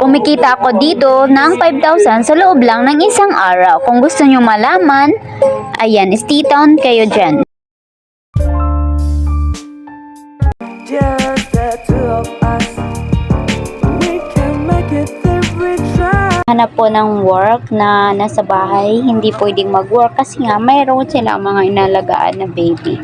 Kumikita ako dito ng 5,000 sa loob lang ng isang araw. Kung gusto nyo malaman, ayan, stay tuned kayo dyan. Just the two of us. We can make it if we try. Hanap po ng work na nasa bahay, hindi pwedeng mag-work kasi nga mayroon sila mga inalagaan na baby.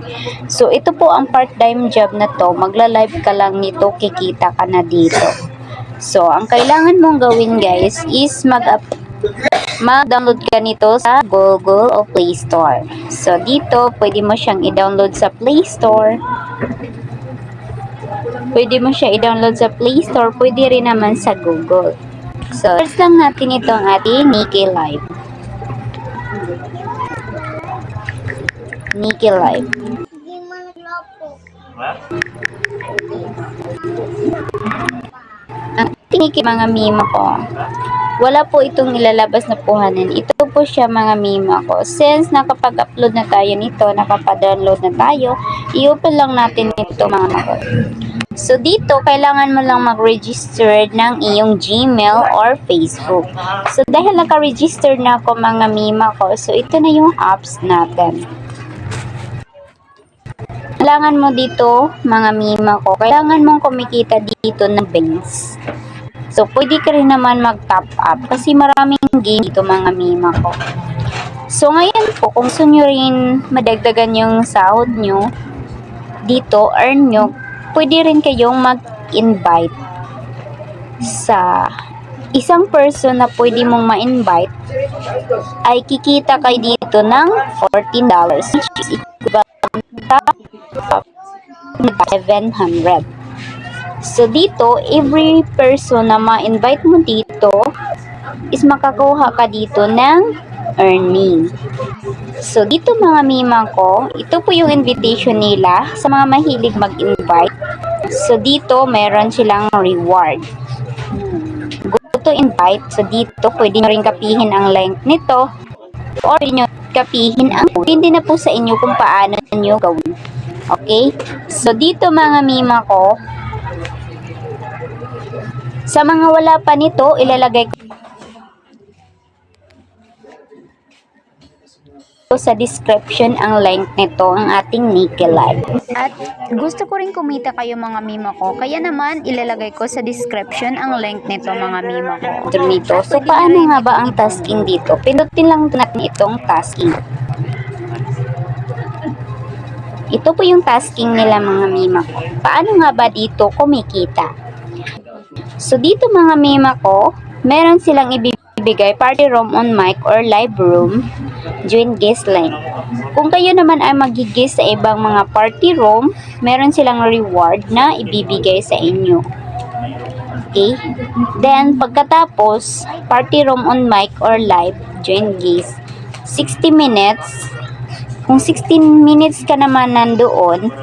So ito po ang part-time job na to, magla-live ka lang nito, kikita ka na dito. So ang kailangan mong gawin guys is mag-download ka nito sa Google o Play Store. So dito pwede mo siyang i-download sa Play Store. Pwede mo siya i-download sa Play Store, pwede rin naman sa Google. So, search lang natin itong ating Nikki Live. Nikki Live. Ang Nikki, mga mima ko, wala po itong nilalabas na puhanan. Ito po siya mga mima ko. Since nakapag-upload na tayo nito, nakapag-download na tayo, i-open lang natin ito mga mama ko. So dito, kailangan mo lang mag-register ng iyong Gmail or Facebook. So dahil naka-register na ako mga mima ko, so ito na yung apps natin. Kailangan mo dito mga mima ko, kailangan mong kumikita dito ng banks. So pwede ka rin naman mag-top up kasi maraming game dito mga mima ko. So ngayon po, kung gusto nyo rin madagdagan yung sahod nyo, dito earn nyo, pwede rin kayong mag-invite sa isang person na pwede mong ma-invite ay kikita kayo dito ng $14 which is equivalent to 700. So dito, every person na ma-invite mo dito is makakuha ka dito ng earning. So dito mga mima ko, ito po yung invitation nila sa mga mahilig mag-invite. So dito meron silang reward. Go to invite. So dito pwede nyo rin kapihin ang link nito or pwede nyo kapihin ang hindi na po sa inyo kung paano nyo gawin. Okay? So dito mga mima ko, sa mga wala pa nito, ilalagay ko sa description ang link nito, ang ating Nikki Live. At gusto ko rin kumita kayo mga mima ko, kaya naman ilalagay ko sa description ang link nito mga mima ko. Dito. So paano nga ba ang tasking dito? Pindutin lang natin itong tasking. Ito po yung tasking nila mga mima ko. Paano nga ba dito kumikita? So dito mga mima ko, meron silang ibibigay party room on mic or live room, join guest line. Kung kayo naman ay magigis sa ibang mga party room, meron silang reward na ibibigay sa inyo. Okay? Then, pagkatapos, party room on mic or live, join guest, 60 minutes. Kung 16 minutes ka naman nandoon,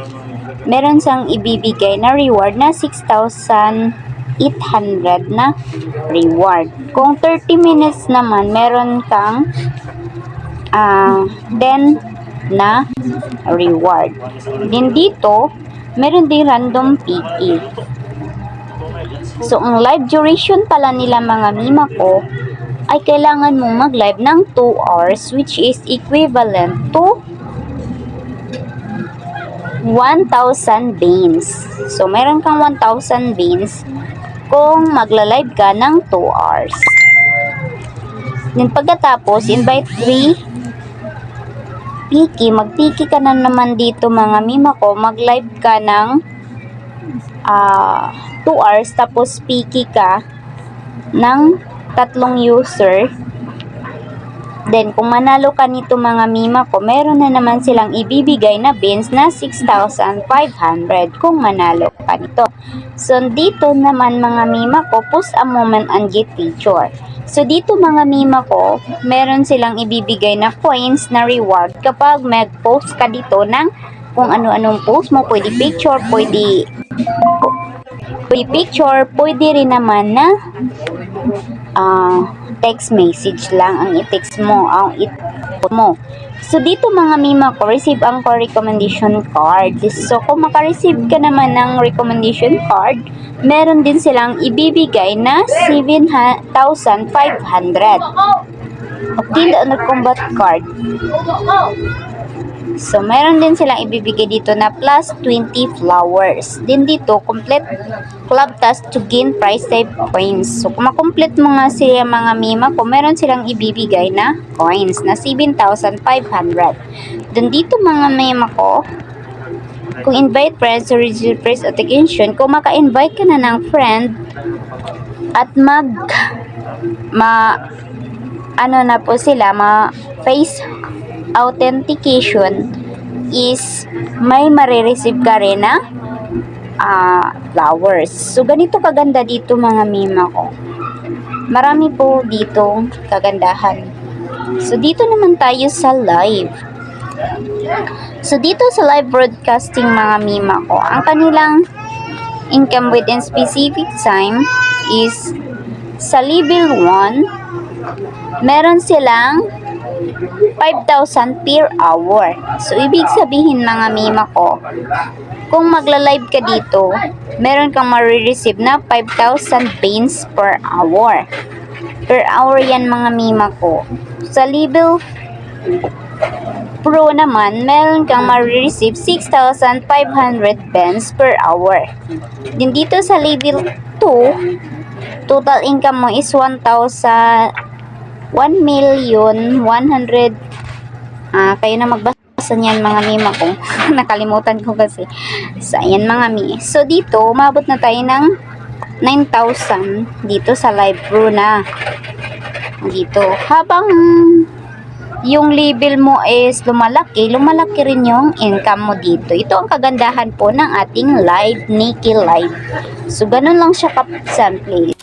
meron siyang ibibigay na reward na 6,800 na reward. Kung 30 minutes naman, meron kang 10 na reward. Din dito, meron din random PE. So, ang live duration pala nila mga mima ko ay kailangan mong mag-live ng 2 hours which is equivalent to 1,000 beans. So, meron kang 1,000 beans kung magla-live ka ng 2 hours. Then, pagkatapos, invite 3 Piki, mag-piki ka na naman dito mga mima ko, mag-live ka ng 2 hours, tapos piki ka ng 3 user. Then, kung manalo ka nito mga mima ko, meron na naman silang ibibigay na beans na 6,500 kung manalo ka nito. So, dito naman mga mima ko, post a moment and get picture. So, dito mga mima ko, meron silang ibibigay na coins na reward kapag mag-post ka dito ng kung ano-anong post mo. Pwede picture, pwede rin naman na text message lang ang i-text mo, ang i-put mo. So, dito mga mima ko, receive ang ko recommendation card. So, kung makareceive ka naman ng recommendation card, meron din silang ibibigay na 7,500. Okay, doon combat card. So, meron din silang ibibigay dito na plus 20 flowers. Din dito, complete club task to gain prize type coins. So, kung makomplete mo nga siya mga mima ko, meron silang ibibigay na coins na 7,500. Din dito mga mima ko, kung invite friends to receive prize attention, kung maka-invite ka na ng friend at ano na po sila, face authentication is may marireceive ka rin na flowers. So, ganito kaganda dito mga mima ko. Marami po dito kagandahan. So, dito naman tayo sa live. So, dito sa live broadcasting mga mima ko, ang kanilang income within specific time is sa level 1, meron silang 5,000 per hour. So, ibig sabihin mga mima ko, kung magla-live ka dito, meron kang marireceive na 5,000 beans per hour. Per hour yan mga mima ko. Sa level Pro naman, meron kang marireceive 6,500 beans per hour. Din dito sa level 2, total income mo is 1,100,000. Kayo na magbasa niyan mga mima ko. Nakalimutan ko kasi. So, ayan mga mi. So, dito, umabot na tayo ng 9,000 dito sa live pro na. Dito. Habang yung level mo is lumalaki rin yung income mo dito. Ito ang kagandahan po ng ating live, Nikki Live. So, ganun lang siya ka-simple.